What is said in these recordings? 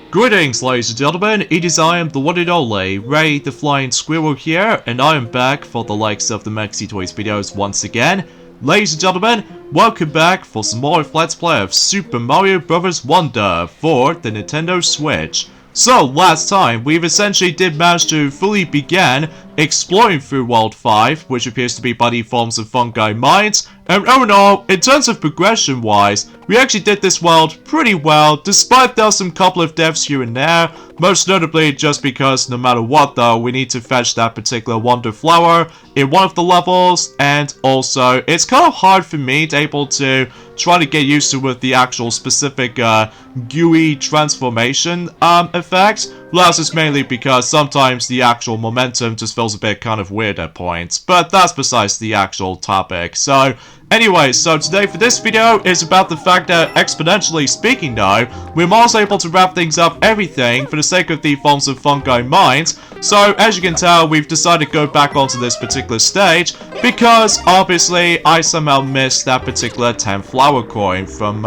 Greetings, ladies and gentlemen, it is I am the one and only Ray the Flying Squirrel here, and I am back for the likes of the Maxi Toys videos once again. Ladies and gentlemen, welcome back for some more Let's Play of Super Mario Bros. Wonder for the Nintendo Switch. So, last time, we've essentially did manage to fully begin exploring through World 5, which appears to be buddy forms of Fungi Mines, and oh no, in terms of progression-wise, we actually did this world pretty well, despite there some couple of deaths here and there, most notably just because no matter what though, we need to fetch that particular Wonder Flower in one of the levels, and also, it's kind of hard for me to able to try to get used to with the actual specific GUI transformation effect. Well, that's just mainly because sometimes the actual momentum just feels a bit kind of weird at points, but that's besides the actual topic. So, anyway, so today for this video is about the fact that, exponentially speaking though, we're also able to wrap things up everything for the sake of the forms of Fungi Mines. So, as you can tell, we've decided to go back onto this particular stage, because, obviously, I somehow missed that particular 10 flower coin from,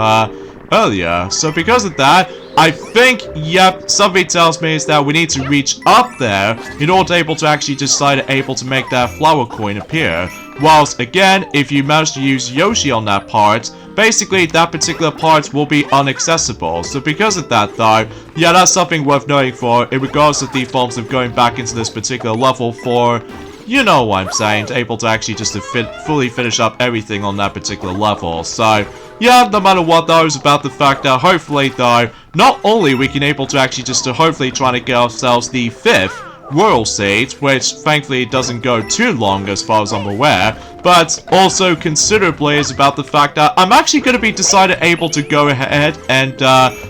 earlier. So because of that, I think, yep, something tells me is that we need to reach up there in order to actually decide to make that flower coin appear. Whilst, again, if you manage to use Yoshi on that part, basically that particular part will be inaccessible. So because of that though, yeah, that's something worth noting for in regards to the forms of going back into this particular level for, you know what I'm saying, to actually just to fully finish up everything on that particular level. So, yeah, no matter what though, it's about the fact that hopefully though, not only we can to actually just to hopefully try to get ourselves the 5th Royal Seed, which thankfully doesn't go too long as far as I'm aware, but also considerably is about the fact that I'm actually going to be able to go ahead and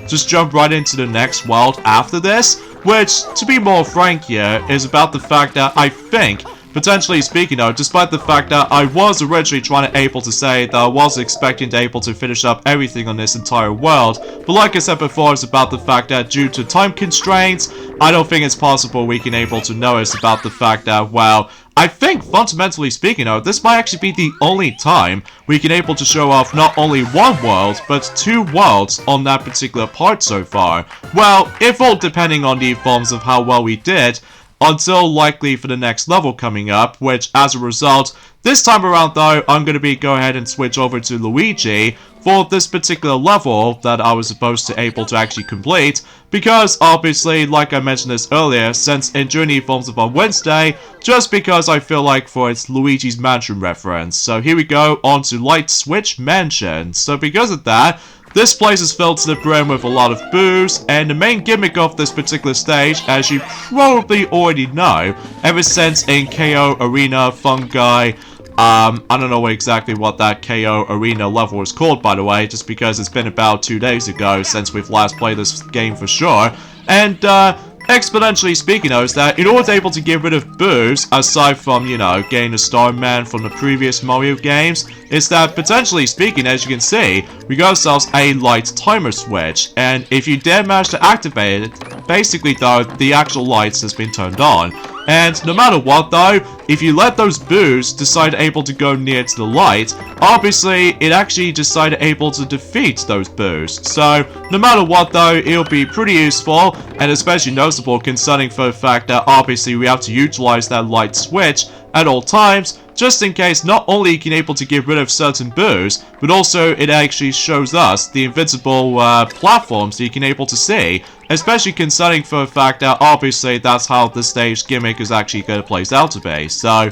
just jump right into the next world after this, which, to be more frank here, is about the fact that I think, potentially speaking though, despite the fact that I was originally trying to say that I was expecting to finish up everything on this entire world, but like I said before, it's about the fact that due to time constraints, I don't think it's possible we can to notice about the fact that, well, I think fundamentally speaking though, this might actually be the only time we can to show off not only one world, but 2 worlds on that particular part so far. Well, if all depending on the forms of how well we did, until likely for the next level coming up, which as a result, this time around though, I'm going to go ahead and switch over to Luigi for this particular level that I was supposed to actually complete, because obviously, like I mentioned this earlier, since in Journey Forms of on Wednesday, just because I feel like for its Luigi's Mansion reference. So here we go, on to Light Switch Mansion. So because of that, this place is filled to the brim with a lot of booze, and the main gimmick of this particular stage, as you probably already know, ever since in KO Arena Fungi, I don't know exactly what that KO Arena level is called, by the way, just because it's been about 2 days ago since we've last played this game for sure, and, exponentially speaking though, is that in order to get rid of booze, aside from, you know, getting the Starman from the previous Mario games, is that potentially speaking, as you can see, we got ourselves a light timer switch, and if you dare manage to activate it, basically though, the actual lights has been turned on. And no matter what though, if you let those boos decide to go near to the light, obviously it actually decide to defeat those boos. So no matter what though, it'll be pretty useful, and especially noticeable concerning for the fact that obviously we have to utilize that light switch at all times, just in case not only you can to get rid of certain boos, but also it actually shows us the invincible platforms that you can to see, especially concerning for the fact that obviously that's how the stage gimmick is actually going to play out to be. So,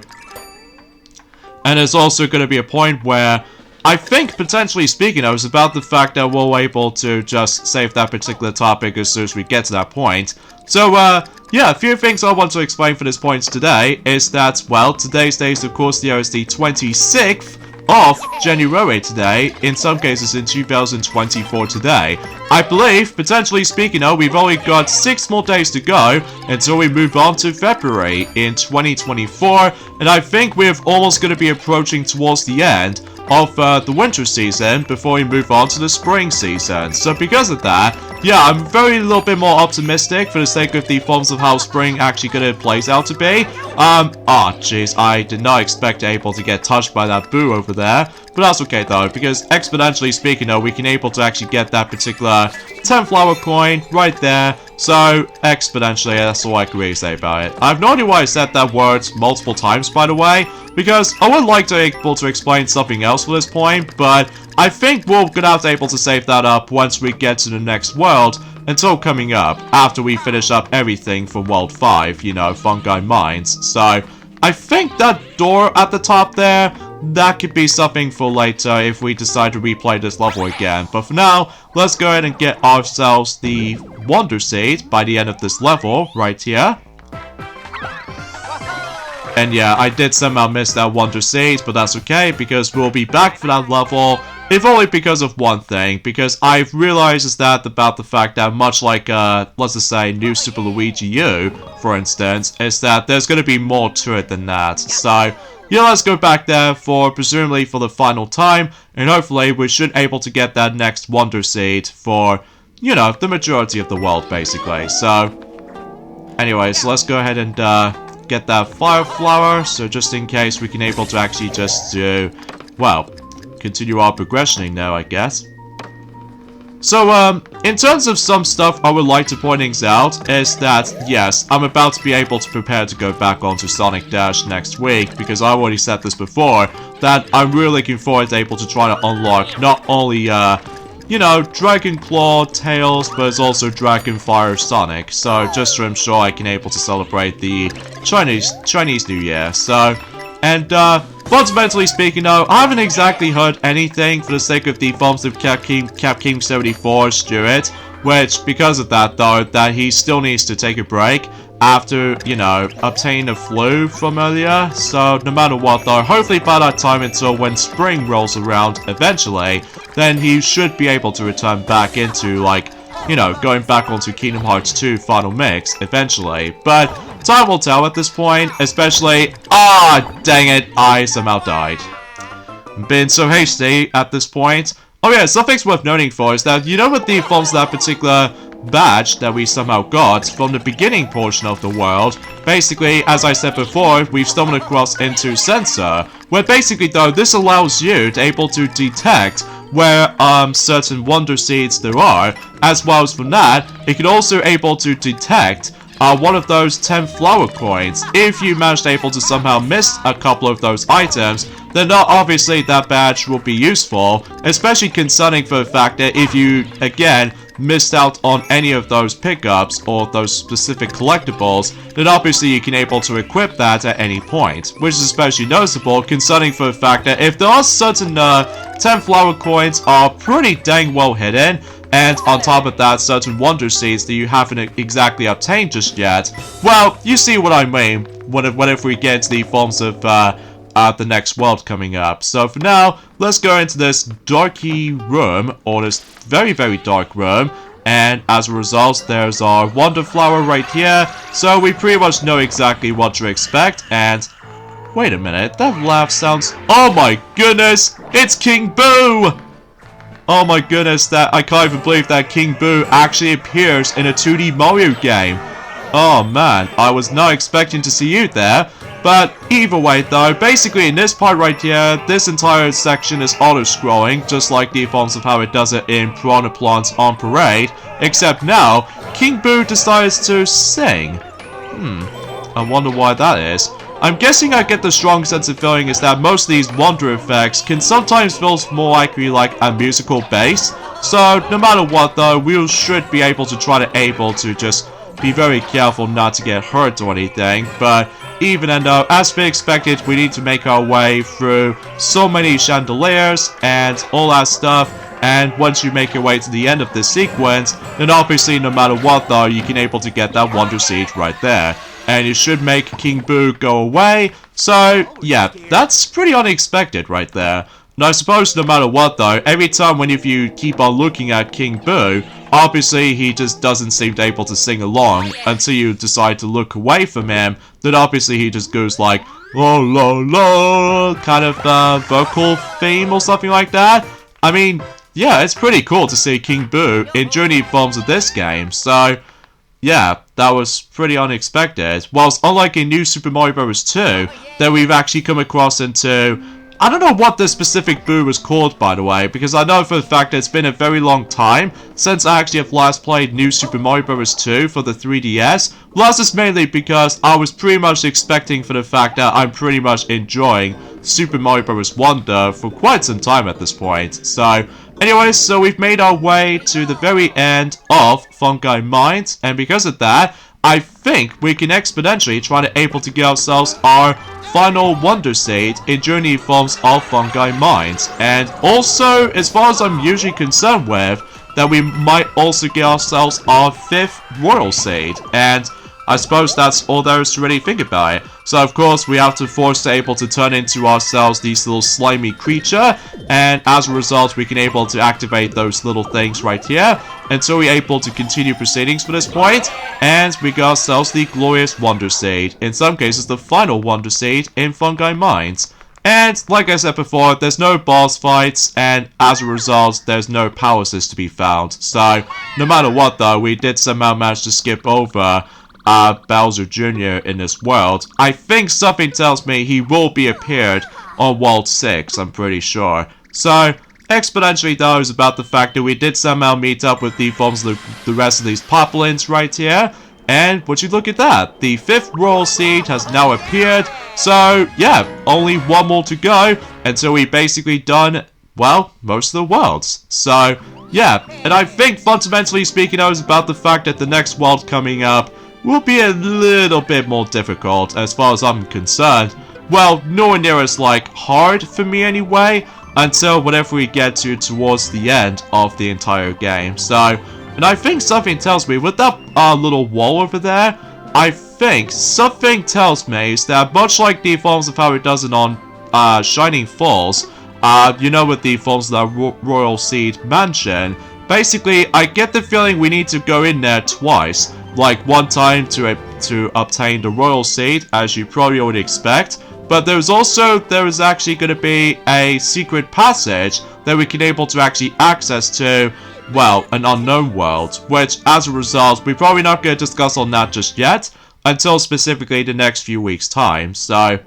and there's also going to be a point where I think, potentially speaking, it was about the fact that we're able to just save that particular topic as soon as we get to that point. So, yeah, a few things I want to explain for this point today is that, well, today's date, of course, there is the 26th of January today, in some cases in 2024 today. I believe, potentially speaking though, we've only got 6 more days to go until we move on to February in 2024, and I think we're almost going to be approaching towards the end of the winter season before we move on to the spring season. So because of that, yeah, I'm very little bit more optimistic for the sake of the forms of how spring actually gonna plays out to be. Jeez, I did not expect to get touched by that boo over there. But that's okay though, because exponentially speaking though, we can able to actually get that particular 10 flower coin right there. So, exponentially, that's all I can really say about it. I have no idea why I said that word multiple times, by the way, because I would like to be able to explain something else for this point, but I think we're gonna have to be able to save that up once we get to the next world, until coming up, after we finish up everything for World 5, you know, Fungi Mines. So, I think that door at the top there, that could be something for later if we decide to replay this level again. But for now, let's go ahead and get ourselves the Wonder Seed by the end of this level, right here. And yeah, I did somehow miss that Wonder Seed, but that's okay, because we'll be back for that level, if only because of one thing, because I've realized is that about the fact that much like, let's just say, New Super Luigi U, for instance, is that there's going to be more to it than that. So, yeah, let's go back there for, presumably, for the final time, and hopefully we should be able to get that next Wonder Seed for, you know, the majority of the world, basically. So, anyways, let's go ahead and, get that Fire Flower, so just in case we can able to actually just do, well, continue our progressioning now, I guess. So, in terms of some stuff I would like to point things out is that, yes, I'm about to be able to prepare to go back onto Sonic Dash next week, because I already said this before, that I'm really looking forward to able to try to unlock not only, you know, Dragon Claw, Tails, but it's also Dragon Fire Sonic, so just to ensure I can able to celebrate the Chinese New Year, so, and, fundamentally speaking though, I haven't exactly heard anything for the sake of the forms of Capking 74 Stuart, which, because of that though, that he still needs to take a break after, you know, obtaining a flu from earlier, so no matter what though, hopefully by that time until when spring rolls around eventually, then he should be able to return back into, like, you know, going back onto Kingdom Hearts 2 Final Mix eventually, but time will tell at this point, especially, dang it, I somehow died. Been so hasty at this point. Oh yeah, something's worth noting for is that, you know what the forms of that particular badge that we somehow got from the beginning portion of the world, basically, as I said before, we've stumbled across into Sensor, where basically though, this allows you to able to detect where certain Wonder Seeds there are, as well as from that, it can also able to detect one of those 10 flower coins. If you manage to able to somehow miss a couple of those items, then obviously that badge will be useful, especially concerning for the fact that if you, again, missed out on any of those pickups or those specific collectibles, then obviously you can able to equip that at any point, which is especially noticeable concerning for the fact that if there are certain 10 flower coins are pretty dang well hidden, and on top of that, certain Wonder Seeds that you haven't exactly obtained just yet, well, you see what I mean whenever we get into the forms of the next world coming up. So for now, let's go into this darky room, or this very, very dark room, and as a result, there's our Wonder Flower right here, so we pretty much know exactly what to expect, and wait a minute, that laugh sounds, oh my goodness, it's King Boo! Oh my goodness, that I can't even believe that King Boo actually appears in a 2D Mario game. Oh man, I was not expecting to see you there. But either way though, basically in this part right here, this entire section is auto-scrolling, just like the forms of how it does it in Piranha Plants on Parade, except now, King Boo decides to sing. I wonder why that is. I'm guessing I get the strong sense of feeling is that most of these wonder effects can sometimes feel more likely like a musical bass. So no matter what though, we should be able to try to just be very careful not to get hurt or anything. But even then though, as we expected, we need to make our way through so many chandeliers and all that stuff. And once you make your way to the end of this sequence, then obviously no matter what though, you can able to get that Wonder Seed right there. And it should make King Boo go away. So, yeah, that's pretty unexpected right there. And I suppose no matter what though, every time if you keep on looking at King Boo, obviously he just doesn't seem to able to sing along until you decide to look away from him. Then obviously he just goes like, la la la, kind of vocal theme or something like that. I mean, yeah, it's pretty cool to see King Boo in journey forms of this game. So, yeah, that was pretty unexpected. Whilst unlike in New Super Mario Bros. 2, that we've actually come across into I don't know what this specific boo was called, by the way, because I know for the fact that it's been a very long time since I actually have last played New Super Mario Bros. 2 for the 3DS. Well, that's just mainly because I was pretty much expecting for the fact that I'm pretty much enjoying Super Mario Bros. Wonder for quite some time at this point. So, anyways, so we've made our way to the very end of Fungi Mines, and because of that, I think we can exponentially try to able to get ourselves our final Wonder Seed in Journey Forms of Fungi Mines. And also, as far as I'm usually concerned with, that we might also get ourselves our 5th Royal Seed. And I suppose that's all there is to really think about it. So of course we have to force to able to turn into ourselves these little slimy creature, and as a result we can able to activate those little things right here until we're able to continue proceedings for this point, and we got ourselves the glorious Wonder Seed, in some cases the final Wonder Seed in Fungi Mines. And like I said before, there's no boss fights, and as a result there's no power-assist to be found. So no matter what though, we did somehow manage to skip over Bowser Jr. in this world. I think something tells me he will be appeared on World 6, I'm pretty sure. So, exponentially though is about the fact that we did somehow meet up with the forms of the rest of these poplins right here. And would you look at that, the 5th Royal Seed has now appeared. So, yeah, only one more to go until we basically done, well, most of the worlds. So, yeah, and I think fundamentally speaking though is about the fact that the next world coming up will be a little bit more difficult as far as I'm concerned. Well, nowhere near as like hard for me anyway, until whenever we get to towards the end of the entire game. So, and I think something tells me with that little wall over there, I think something tells me is that much like the forms of how it does it on Shining Falls, you know, with the forms of the Royal Seed Mansion, basically I get the feeling we need to go in there twice. Like one time to obtain the Royal Seed, as you probably would expect, but there is actually going to be a secret passage that we can able to actually access to, well, an unknown world, which as a result we're probably not going to discuss on that just yet until specifically the next few weeks time. So,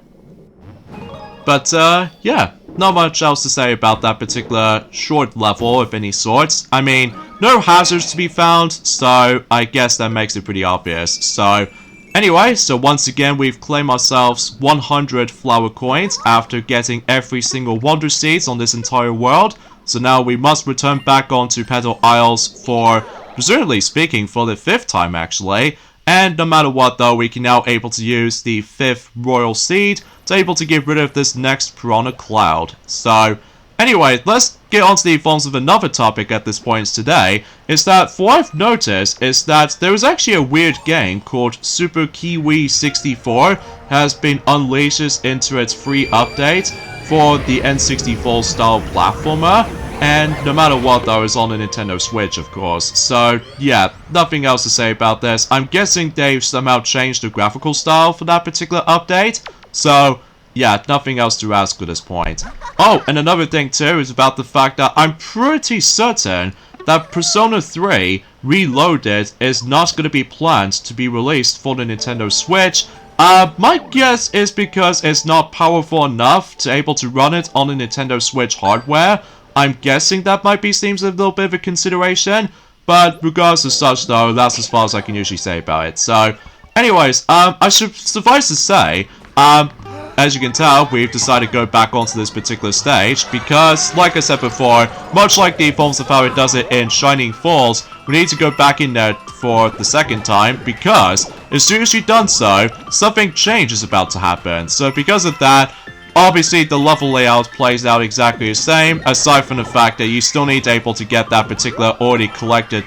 but yeah, not much else to say about that particular short level of any sorts. I mean, no hazards to be found, so I guess that makes it pretty obvious. So, anyway, so once again we've claimed ourselves 100 flower coins after getting every single Wonder Seeds on this entire world. So now we must return back onto Petal Isles for, presumably speaking, for the 5th time actually. And no matter what though, we can now able to use the 5th Royal Seed to able to get rid of this next Piranha Cloud. So, anyway, let's get on to the forms of another topic at this point today, is that for what I've noticed is that there is actually a weird game called Super Kiwi 64 has been unleashed into its free update for the N64 style platformer. And no matter what though, it's on a Nintendo Switch of course. So yeah, nothing else to say about this. I'm guessing they've somehow changed the graphical style for that particular update. So yeah, nothing else to ask at this point. Oh, and another thing too is about the fact that I'm pretty certain that Persona 3 Reloaded is not going to be planned to be released for the Nintendo Switch. My guess is because it's not powerful enough to able to run it on the Nintendo Switch hardware. I'm guessing that might be seems a little bit of a consideration, but regardless of such though, that's as far as I can usually say about it. So, anyways, I should suffice to say, as you can tell, we've decided to go back onto this particular stage because, like I said before, much like the forms of how it does it in Shining Falls, we need to go back in there for the 2nd time because as soon as you've done so, something change is about to happen. So because of that, obviously the level layout plays out exactly the same, aside from the fact that you still need to able to get that particular already collected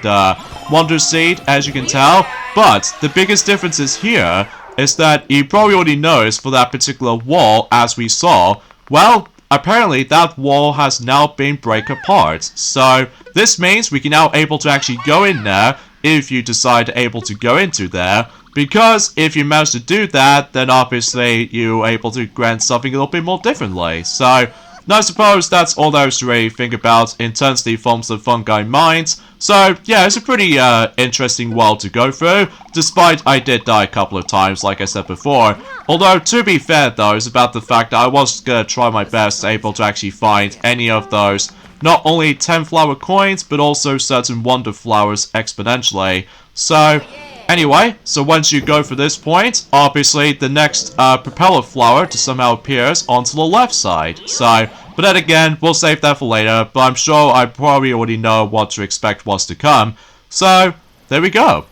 Wonder Seed, as you can tell. But the biggest difference is here is that you probably already noticed for that particular wall, as we saw, well, apparently that wall has now been break apart. So this means we can now able to actually go in there if you decide to able to go into there. Because if you manage to do that, then obviously you're able to grant something a little bit more differently. So, Now I suppose that's all there is to really think about in terms of the forms of Fungi Mines. So yeah, it's a pretty interesting world to go through, despite I did die a couple of times like I said before. Although to be fair though, it's about the fact that I was gonna try my best able to actually find any of those, not only 10 flower coins, but also certain wonder flowers exponentially. So anyway, so once you go for this point, obviously the next propeller flower to somehow appears onto the left side. So, but then again, we'll save that for later, but I'm sure I probably already know what to expect what's to come. So, there we go.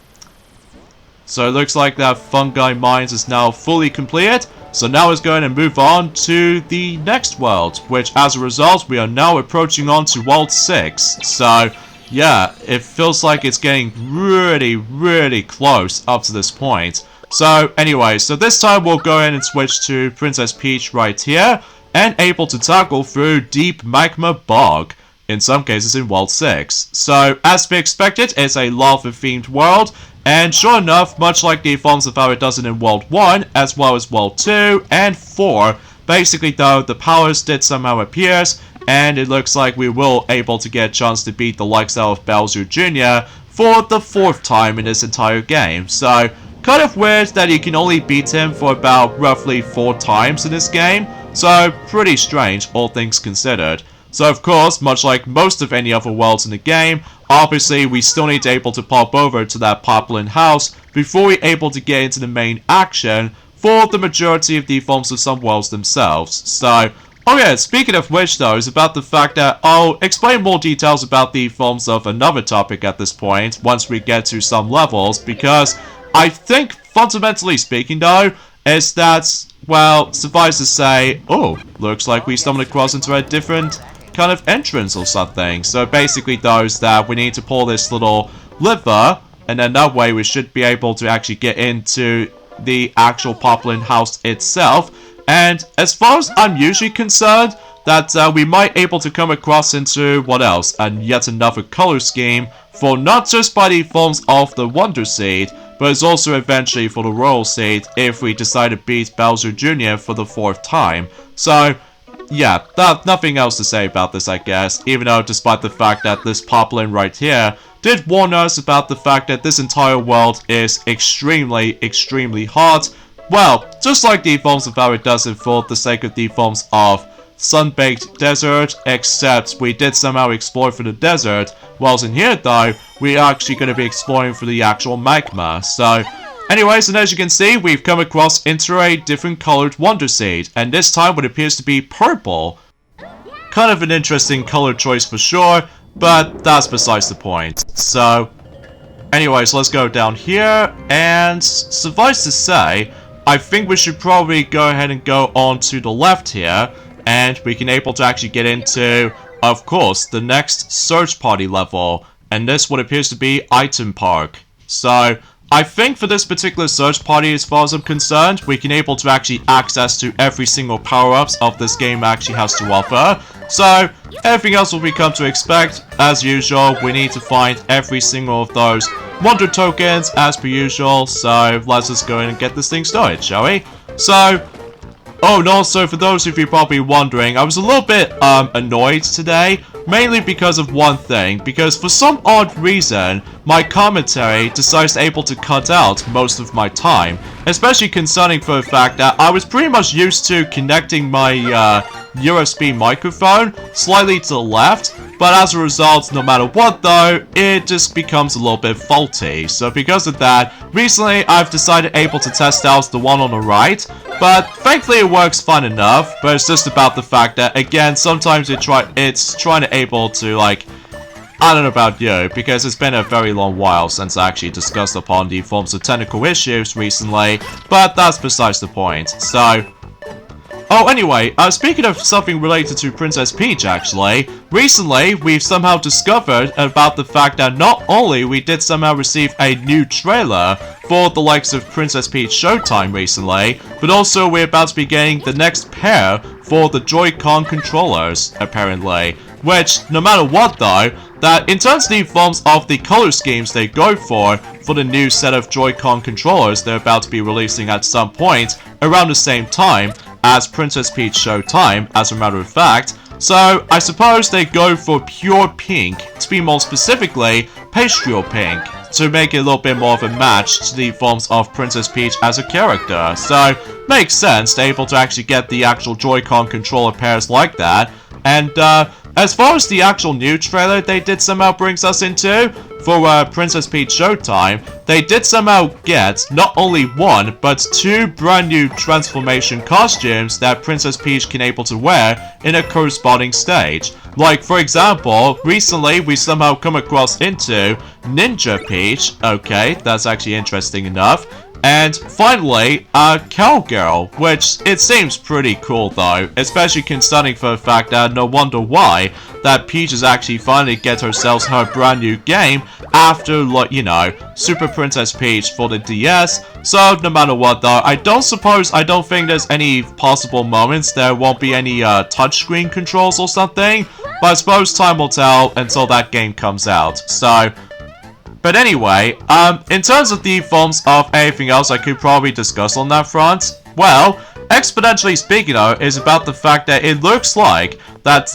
So it looks like that Fungi Mines is now fully completed. So now it's going to move on to the next world, which as a result, we are now approaching on to World 6. So, yeah, it feels like it's getting really close up to this point. So anyway, so this time we'll go ahead and switch to Princess Peach right here, and able to tackle through Deep Magma Bog, in some cases in World 6. So as we expected, it's a lava themed world, and sure enough, much like the forms of how it does it in World 1, as well as World 2 and 4, basically though, the powers did somehow appear, and it looks like we will able to get a chance to beat the likes of Bowser Jr. for the 4th time in this entire game. So, kind of weird that you can only beat him for about roughly 4 times in this game. So, pretty strange, all things considered. So, of course, much like most of any other worlds in the game, obviously we still need to able to pop over to that Poplin house before we're able to get into the main action for the majority of the forms of some worlds themselves. So, oh yeah, speaking of which though, is about the fact that I'll explain more details about the forms of another topic at this point, once we get to some levels, because I think, fundamentally speaking though, is that, well, suffice to say, oh, looks like we stumbled across into a different kind of entrance or something. So basically those that we need to pull this little lever, and then that way we should be able to actually get into the actual Poplin house itself. And as far as I'm usually concerned, that we might able to come across into, what else, and yet another color scheme for not just by the forms of the Wonder Seed, but it's also eventually for the Royal Seed if we decide to beat Bowser Jr. for the 4th time. So, yeah, nothing else to say about this, I guess, even though despite the fact that this Poplin right here did warn us about the fact that this entire world is extremely hard. Well, just like the forms of how it does it for the sake of the forms of Sun-Baked Desert, except we did somehow explore for the desert, whilst in here though, we're actually going to be exploring for the actual magma. So, anyways, and as you can see, we've come across into a different colored Wonder Seed, and this time what appears to be purple. Kind of an interesting color choice for sure, but that's besides the point. So, anyways, let's go down here, and suffice to say, I think we should probably go ahead and go on to the left here, and we can able to actually get into, of course, the next search party level, and this what appears to be Item Park. So, I think for this particular search party, as far as I'm concerned, we can able to actually access to every single power-ups of this game actually has to offer. So, everything else will we come to expect. As usual, we need to find every single of those Wonder Tokens as per usual. So, let's just go in and get this thing started, shall we? So, oh, and also for those of you probably wondering, I was a little bit annoyed today, mainly because of one thing, because for some odd reason, my commentary decides to able to cut out most of my time, especially concerning for the fact that I was pretty much used to connecting my USB microphone slightly to the left, but as a result, no matter what though, it just becomes a little bit faulty. So because of that, recently I've decided able to test out the one on the right, but thankfully it works fine enough. But it's just about the fact that, again, sometimes it's trying to able to, like, I don't know about you, because it's been a very long while since I actually discussed upon the forms of technical issues recently, but that's besides the point. So, oh, anyway, speaking of something related to Princess Peach, actually, recently we've somehow discovered about the fact that not only we did somehow receive a new trailer for the likes of Princess Peach Showtime recently, but also we're about to be getting the next pair for the Joy-Con controllers, apparently. Which, no matter what though, that in terms of the forms of the color schemes they go for the new set of Joy-Con controllers they're about to be releasing at some point around the same time as Princess Peach Showtime, as a matter of fact, So I suppose they go for pure pink, to be more specifically, pastry pink, to make it a little bit more of a match to the forms of Princess Peach as a character. So, makes sense, they're able to actually get the actual Joy-Con controller pairs like that. And, as far as the actual new trailer they did somehow brings us into, for Princess Peach Showtime, they did somehow get not only one, but two brand new transformation costumes that Princess Peach can able to wear in a corresponding stage. Like, for example, recently we somehow come across into Ninja Peach. Okay, that's actually interesting enough. And finally, Cowgirl, which it seems pretty cool though, especially concerning for the fact that no wonder why that Peach is actually finally get herself her brand new game after, like, you know, Super Princess Peach for the DS. So no matter what though, I don't think there's any possible moments there won't be any touchscreen controls or something, but I suppose time will tell until that game comes out. So, but anyway, in terms of the forms of anything else I could probably discuss on that front, well, exponentially speaking though, is about the fact that it looks like that,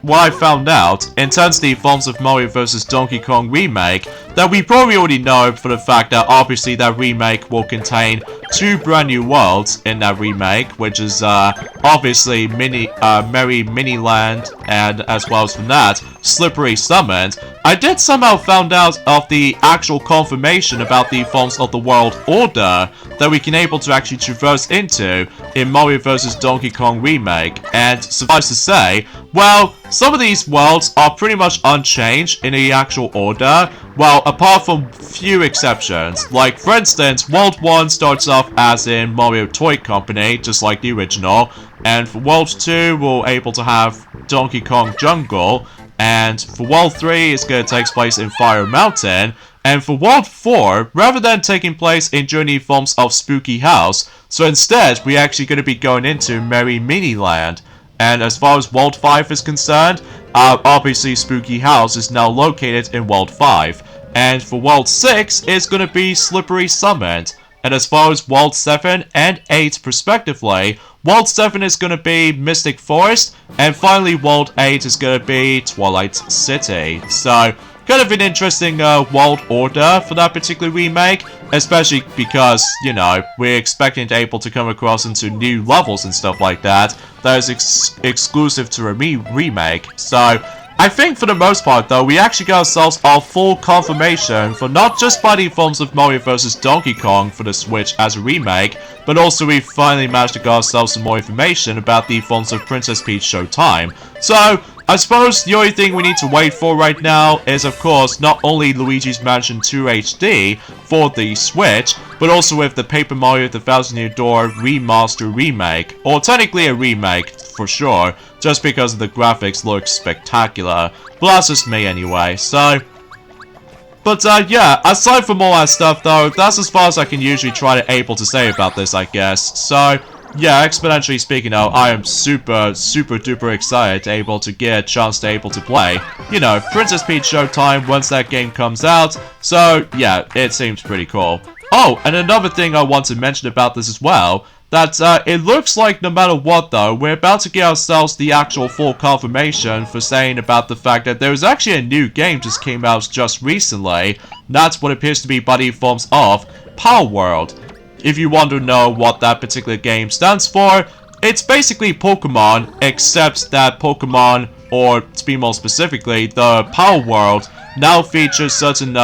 what I found out, in terms of the forms of Mario vs. Donkey Kong remake, that we probably already know for the fact that obviously that remake will contain two brand new worlds in that remake, which is obviously Merry Mini Land, and as well as from that, Slippery Summit. I did somehow found out of the actual confirmation about the forms of the world order that we can able to actually traverse into in Mario vs. Donkey Kong remake, and suffice to say, well, some of these worlds are pretty much unchanged in the actual order, well, apart from few exceptions. Like, for instance, World 1 starts off as in Mario Toy Company, just like the original, and for World 2, we're able to have Donkey Kong Jungle, and for World 3, it's going to take place in Fire Mountain, and for World 4, rather than taking place in journey forms of Spooky House, so instead, we're actually going to be going into Merry Mini Land. And as far as World 5 is concerned, obviously Spooky House is now located in World 5. And for World 6, it's going to be Slippery Summit. And as far as World 7 and 8 respectively, World 7 is going to be Mystic Forest, and finally World 8 is going to be Twilight City. So, kind of an interesting world order for that particular remake, especially because, you know, we're expecting to able to come across into new levels and stuff like that is exclusive to a remake. So, I think for the most part though, we actually got ourselves our full confirmation for not just by the forms of Mario vs. Donkey Kong for the Switch as a remake, but also we finally managed to get ourselves some more information about the forms of Princess Peach Showtime. So, I suppose the only thing we need to wait for right now is, of course, not only Luigi's Mansion 2 HD for the Switch, but also with the Paper Mario The Thousand Year Door Remaster Remake, or technically a remake for sure, just because the graphics look spectacular. But that's just me anyway, so... But yeah, aside from all that stuff though, that's as far as I can usually try to able to say about this, I guess. So... yeah, exponentially speaking though, I am super duper excited to able to get a chance to able to play, you know, Princess Peach Showtime once that game comes out. So yeah, it seems pretty cool. Oh, and another thing I want to mention about this as well, that it looks like no matter what though, we're about to get ourselves the actual full confirmation for saying about the fact that there is actually a new game just came out just recently. That's what appears to be by the forms of Power World. If you want to know what that particular game stands for, it's basically Pokemon, except that Pokemon, or to be more specifically, the Power World, now features certain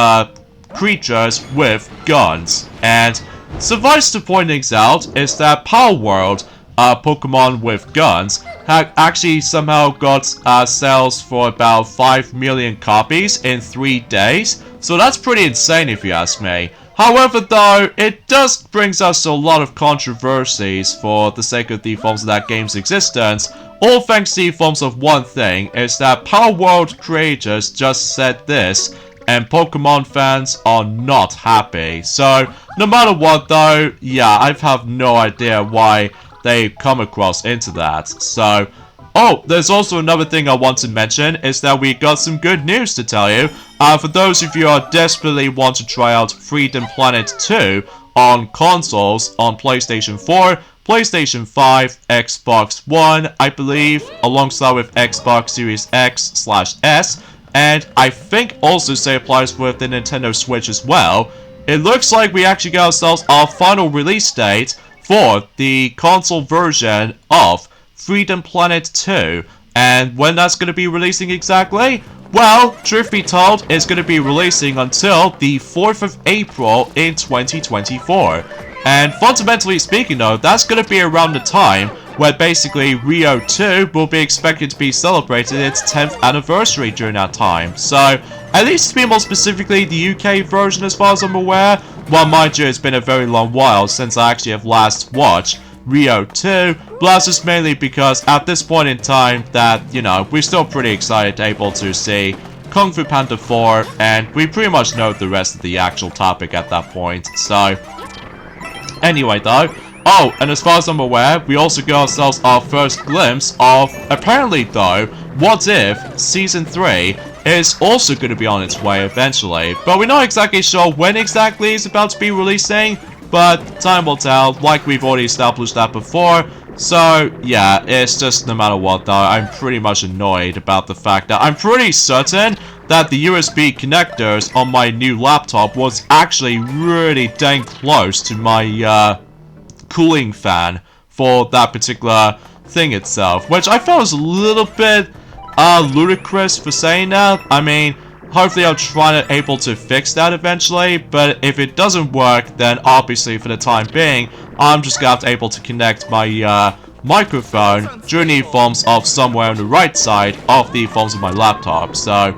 creatures with guns. And suffice to point things out is that Power World, Pokemon with guns, have actually somehow got sales for about 5 million copies in 3 days. So that's pretty insane if you ask me. However though, it does brings us a lot of controversies for the sake of the forms of that game's existence, all thanks to the forms of one thing, is that Power World creators just said this, and Pokemon fans are not happy. So, no matter what though, yeah, I have no idea why they come across into that. So, oh, there's also another thing I want to mention, is that we got some good news to tell you. For those of you who desperately want to try out Freedom Planet 2 on consoles on PlayStation 4, PlayStation 5, Xbox One, I believe, alongside with Xbox Series X/S, and I think also say applies with the Nintendo Switch as well. It looks like we actually got ourselves our final release date for the console version of Freedom Planet 2. And when that's going to be releasing exactly? Well, truth be told, it's going to be releasing until the 4th of April in 2024. And fundamentally speaking though, that's going to be around the time where basically Rio 2 will be expected to be celebrated its 10th anniversary during that time. So, at least to be more specifically the UK version as far as I'm aware, well mind you, it's been a very long while since I actually have last watched Rio 2, but that's just mainly because at this point in time that, you know, we're still pretty excited able to see Kung Fu Panda 4, and we pretty much know the rest of the actual topic at that point. So, anyway though, oh, and as far as I'm aware, we also got ourselves our first glimpse of, apparently though, What If Season 3 is also going to be on its way eventually, but we're not exactly sure when exactly it's about to be releasing, but time will tell, like we've already established that before. So, yeah, it's just no matter what though, I'm pretty much annoyed about the fact that I'm pretty certain that the USB connectors on my new laptop was actually really dang close to my cooling fan for that particular thing itself, which I felt was a little bit ludicrous for saying that. I mean, hopefully I'll try to able to fix that eventually, but if it doesn't work, then obviously for the time being, I'm just gonna have to able to connect my microphone during the forms of somewhere on the right side of the forms of my laptop. So,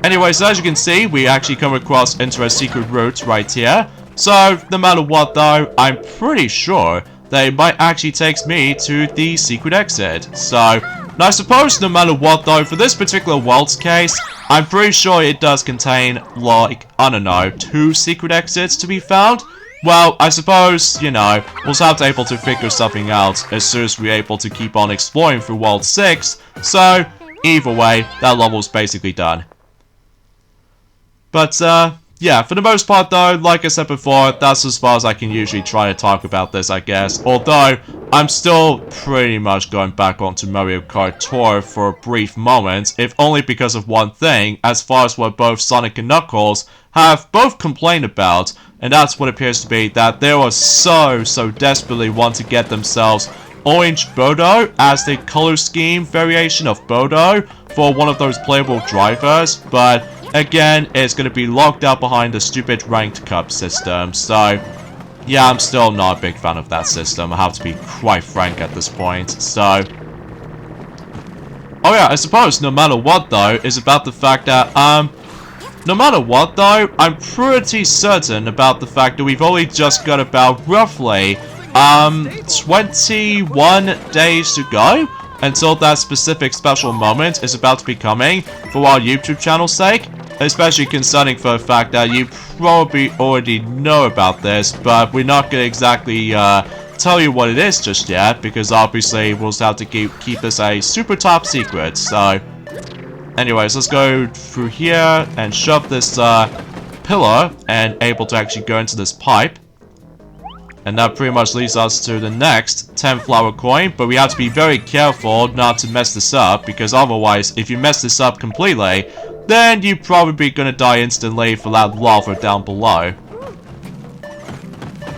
anyways, as you can see, we actually come across into a secret route right here. So, no matter what though, I'm pretty sure that it might actually take me to the secret exit. So, now I suppose no matter what though, for this particular world's case, I'm pretty sure it does contain, like, I don't know, 2 secret exits to be found. Well, I suppose, you know, we'll have to able to figure something out as soon as we're able to keep on exploring through World 6. So, either way, that level's basically done. But, yeah, for the most part though, like I said before, that's as far as I can usually try to talk about this, I guess. Although, I'm still pretty much going back onto Mario Kart Tour for a brief moment, if only because of one thing, as far as what both Sonic and Knuckles have both complained about, and that's what appears to be that they were so desperately want to get themselves Orange Bodo as the color scheme variation of Bodo for one of those playable drivers, but again, it's going to be locked out behind the stupid ranked cup system. So, yeah, I'm still not a big fan of that system. I have to be quite frank at this point. So, oh yeah, I suppose no matter what though, is about the fact that, no matter what though, I'm pretty certain about the fact that we've only just got about roughly, 21 days to go until that specific special moment is about to be coming for our YouTube channel's sake. Especially concerning for the fact that you probably already know about this, but we're not going to exactly tell you what it is just yet, because obviously we'll have to keep this a super top secret. So, anyways, let's go through here and shove this pillar and able to actually go into this pipe. And that pretty much leads us to the next 10 flower coin, but we have to be very careful not to mess this up, because otherwise, if you mess this up completely, then you're probably gonna die instantly for that lava down below.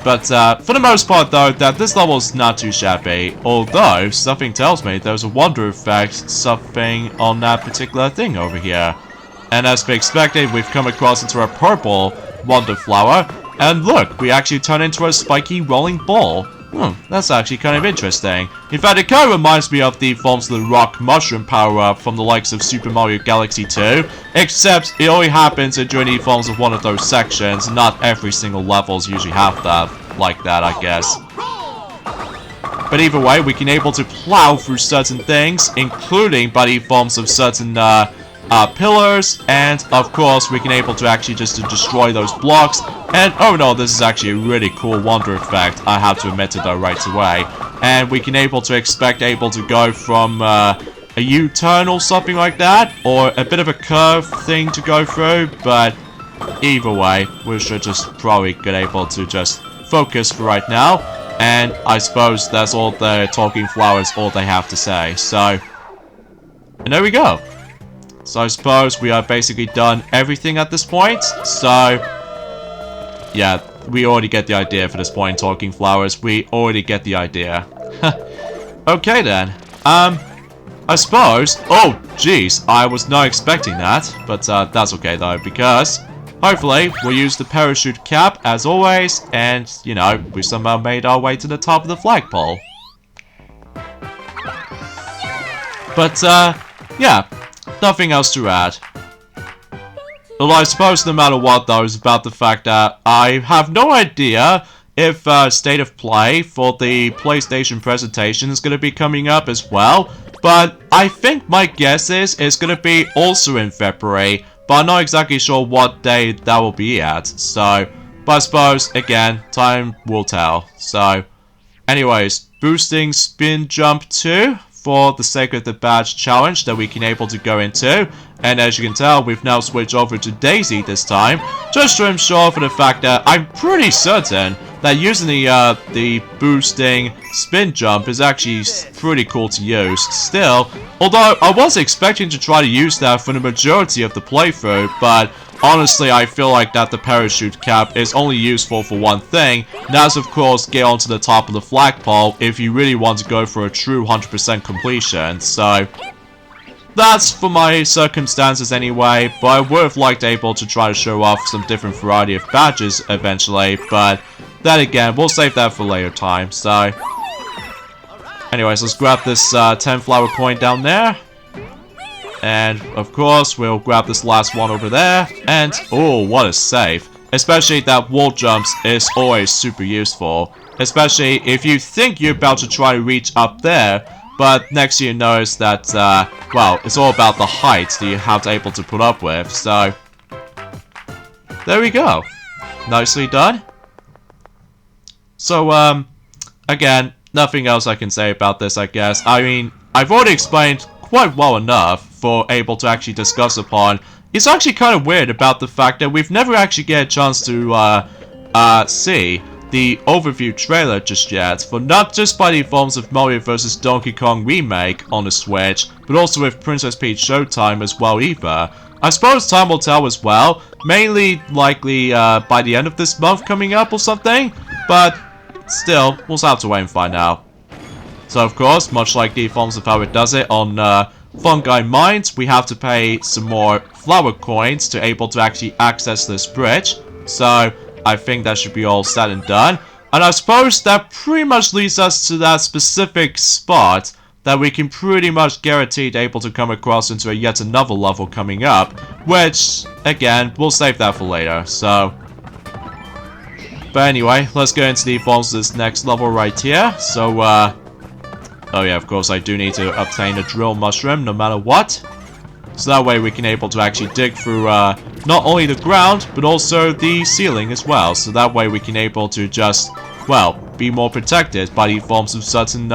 But for the most part though, that this level is not too shabby, although something tells me there's a wonder effect something on that particular thing over here. And as we expected, we've come across into a purple wonder flower, and look, we actually turn into a spiky rolling ball. That's actually kind of interesting. In fact, it kind of reminds me of the forms of the rock mushroom power-up from the likes of Super Mario Galaxy 2, except it only happens during the forms of one of those sections. Not every single levels usually have that, like that, I guess. But either way, we can able to plow through certain things, including by the forms of certain pillars, and of course we can able to actually just to destroy those blocks. And oh no, this is actually a really cool wonder effect, I have to admit it though right away. And we can able to expect able to go from a U-turn or something like that, or a bit of a curve thing to go through, but either way, we should just probably get able to just focus for right now. And I suppose that's all the talking flowers, all they have to say. So, and there we go. So I suppose we are basically done everything at this point. So, yeah, we already get the idea for this point, talking flowers. We already get the idea. Okay then. I suppose... Oh, jeez, I was not expecting that. But that's okay though, because hopefully we'll use the parachute cap as always. And, you know, we somehow made our way to the top of the flagpole. But, yeah, nothing else to add. Although I suppose no matter what though is about the fact that I have no idea if State of Play for the PlayStation presentation is going to be coming up as well. But I think my guess is it's going to be also in February. But I'm not exactly sure what day that will be at. So, but I suppose, again, time will tell. So, anyways, boosting spin jump 2 for the sake of the badge challenge that we can able to go into. And as you can tell, we've now switched over to Daisy this time, just to ensure for the fact that I'm pretty certain that using the boosting spin jump is actually pretty cool to use. Still, although I was expecting to try to use that for the majority of the playthrough, but honestly, I feel like that the parachute cap is only useful for one thing, and that's of course get onto the top of the flagpole if you really want to go for a true 100% completion. So that's for my circumstances anyway, but I would have liked able to try to show off some different variety of badges eventually, but then again, we'll save that for later time. So anyways, let's grab this 10 flower coin down there. And, of course, we'll grab this last one over there. And, oh, what a save. Especially that wall jumps is always super useful. Especially if you think you're about to try to reach up there, but next you notice that, well, it's all about the height that you have to able to put up with. So, there we go. Nicely done. So, again, nothing else I can say about this, I guess. I mean, I've already explained quite well enough for able to actually discuss upon. It's actually kind of weird about the fact that we've never actually get a chance to see the overview trailer just yet, for not just by the forms of Mario vs. Donkey Kong Remake on the Switch, but also with Princess Peach Showtime as well either. I suppose time will tell as well, mainly likely by the end of this month coming up or something, but still, we'll have to wait and find out. So of course, much like the forms of how it does it on Fungi Mines, we have to pay some more flower coins to able to actually access this bridge. So I think that should be all said and done. And I suppose that pretty much leads us to that specific spot that we can pretty much guarantee able to come across into yet another level coming up, which, again, we'll save that for later. So, but anyway, let's go into the forms of this next level right here. So, oh yeah, of course I do need to obtain a drill mushroom no matter what. So that way we can able to actually dig through not only the ground, but also the ceiling as well. So that way we can able to just, well, be more protected by the forms of certain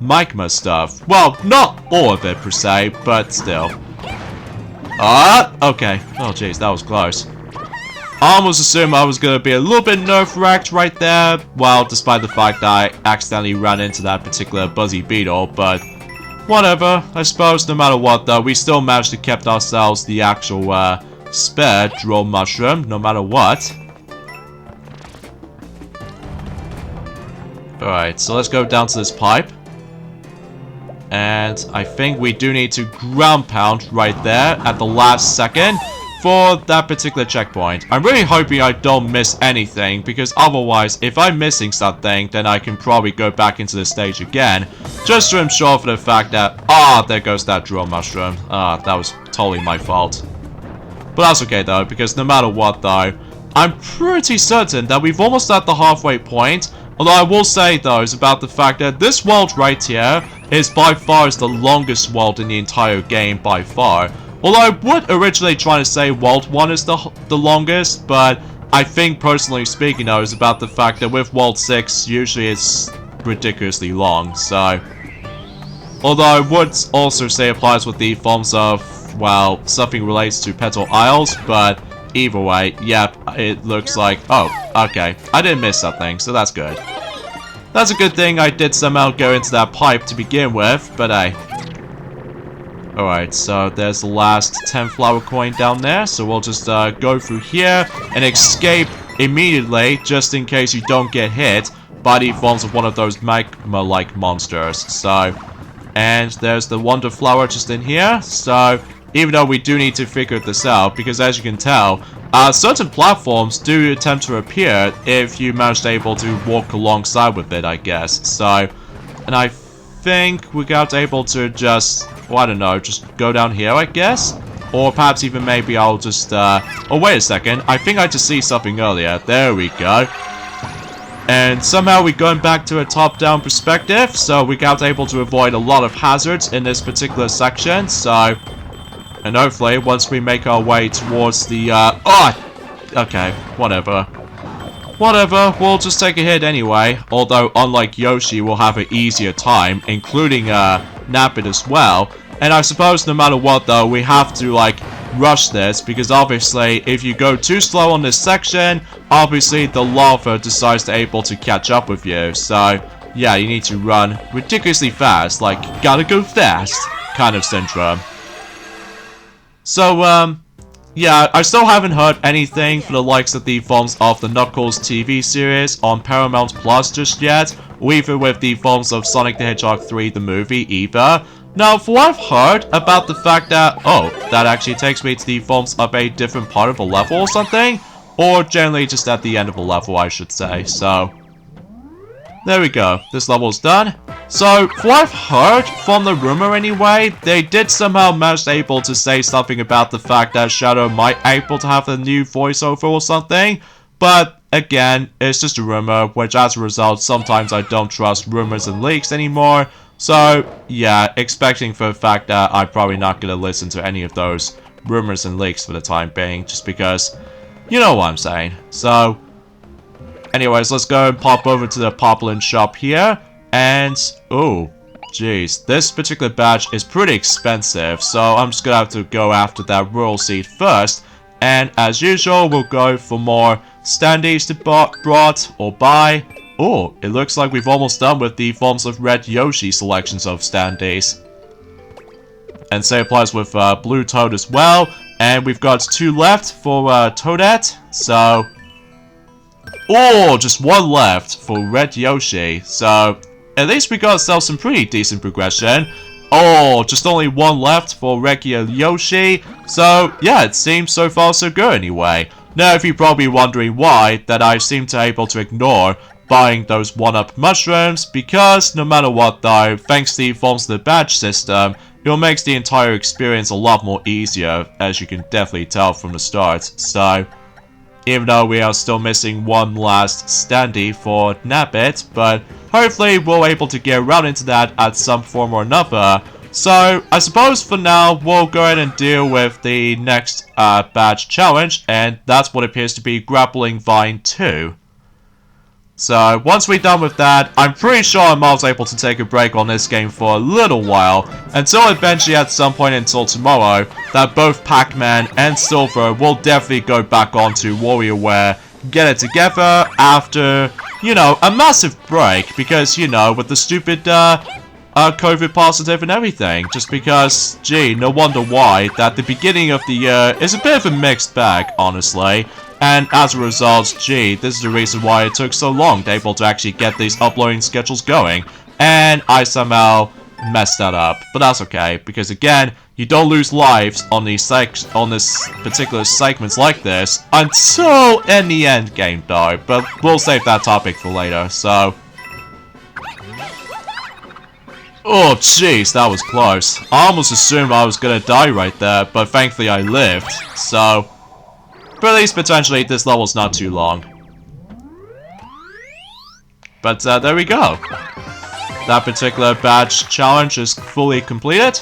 magma stuff. Well, not all of it per se, but still. Okay. Oh jeez, that was close. I almost assumed I was going to be a little bit nerve-wracked right there, well, despite the fact that I accidentally ran into that particular buzzy beetle, but whatever. I suppose no matter what though, we still managed to keep ourselves the actual spare drill mushroom, no matter what. Alright, so let's go down to this pipe. And I think we do need to ground pound right there at the last second for that particular checkpoint. I'm really hoping I don't miss anything, because otherwise, if I'm missing something, then I can probably go back into the stage again, just to ensure for the fact that, there goes that drill mushroom. That was totally my fault. But that's okay though, because no matter what though, I'm pretty certain that we've almost at the halfway point. Although I will say though, is about the fact that this world right here is by far the longest world in the entire game by far. Although I would originally try to say World 1 is the longest, but I think personally speaking though is about the fact that with World 6 usually it's ridiculously long, so. Although I would also say applies with the forms of, well, something relates to Petal Isles, but either way, yep, it looks like, oh, okay, I didn't miss something, so that's good. That's a good thing I did somehow go into that pipe to begin with, but hey. Alright, so there's the last 10 flower coin down there, so we'll just go through here and escape immediately, just in case you don't get hit by the forms of one of those magma-like monsters. So, and there's the wonder flower just in here, so even though we do need to figure this out, because as you can tell, certain platforms do attempt to appear if you manage to able to walk alongside with it, I guess. So, and I think we got able to just, well, I don't know, just go down here, I guess? Or perhaps even maybe I'll just, oh, wait a second. I think I just see something earlier. There we go. And somehow we're going back to a top-down perspective, so we got able to avoid a lot of hazards in this particular section, so... And hopefully, once we make our way towards the, okay, whatever. Whatever, we'll just take a hit anyway. Although, unlike Yoshi, we'll have an easier time, including, Nappet as well. And I suppose no matter what, though, we have to, like, rush this. Because obviously, if you go too slow on this section, obviously the lava decides to able to catch up with you. So, yeah, you need to run ridiculously fast. Like, gotta go fast kind of syndrome. So, yeah, I still haven't heard anything for the likes of the forms of the Knuckles TV series on Paramount Plus just yet, or even with the forms of Sonic the Hedgehog 3 the movie either. Now, for what I've heard about the fact that, oh, that actually takes me to the forms of a different part of a level or something, or generally just at the end of a level, I should say, so... There we go, this level's done. So, for what I've heard, from the rumor anyway, they did somehow manage able to say something about the fact that Shadow might able to have a new voiceover or something. But, again, it's just a rumor, which as a result, sometimes I don't trust rumors and leaks anymore. So, yeah, expecting for the fact that I'm probably not going to listen to any of those rumors and leaks for the time being, just because, you know what I'm saying. So... Anyways, let's go and pop over to the Poplin shop here. And, oh, jeez, this particular badge is pretty expensive. So I'm just gonna have to go after that Rural Seed first. And as usual, we'll go for more standees to brought or buy. Oh, it looks like we've almost done with the forms of Red Yoshi selections of standees. And same applies with Blue Toad as well. And we've got 2 left for Toadette. So... Oh, just 1 left for Red Yoshi. So, at least we got ourselves some pretty decent progression. Oh, just only 1 left for regular Yoshi. So, yeah, it seems so far so good anyway. Now, if you're probably wondering why, that I seem to able to ignore buying those 1-up mushrooms, because no matter what though, thanks to the forms of the badge system, it makes the entire experience a lot more easier, as you can definitely tell from the start. So... Even though we are still missing 1 last standee for Nabbit, but hopefully we'll able to get around into that at some form or another. So, I suppose for now, we'll go ahead and deal with the next badge challenge, and that's what appears to be Grappling Vine 2. So, once we're done with that, I'm pretty sure I'm also able to take a break on this game for a little while, until eventually at some point until tomorrow, that both Pac-Man and Silver will definitely go back onto WarioWare, get it together after, you know, a massive break, because, you know, with the stupid, COVID positive and everything, just because, gee, no wonder why, that the beginning of the year is a bit of a mixed bag, honestly. And as a result, gee, this is the reason why it took so long to able to actually get these uploading schedules going. And I somehow messed that up. But that's okay, because again, you don't lose lives on these on this particular segments like this until in the end game though. But we'll save that topic for later, so... Oh jeez, that was close. I almost assumed I was gonna die right there, but thankfully I lived, so... But at least potentially this level's not too long. But there we go. That particular badge challenge is fully completed.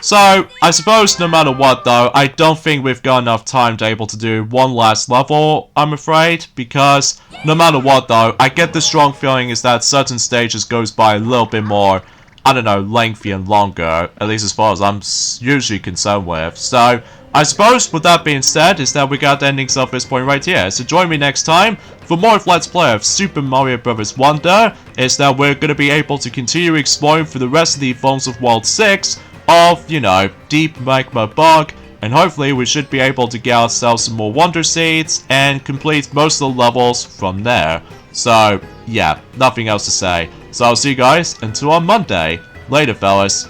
So, I suppose no matter what though, I don't think we've got enough time to able to do 1 last level, I'm afraid. Because, no matter what though, I get the strong feeling is that certain stages goes by a little bit more, I don't know, lengthy and longer. At least as far as I'm usually concerned with. So, I suppose with that being said is that we got the endings of this point right here. So join me next time for more of Let's Play of Super Mario Bros. Wonder. Is that we're going to be able to continue exploring for the rest of the Phones of World 6 of, you know, Deep Magma Bog. And hopefully we should be able to get ourselves some more Wonder Seeds and complete most of the levels from there. So, yeah, nothing else to say. So I'll see you guys until on Monday. Later, fellas.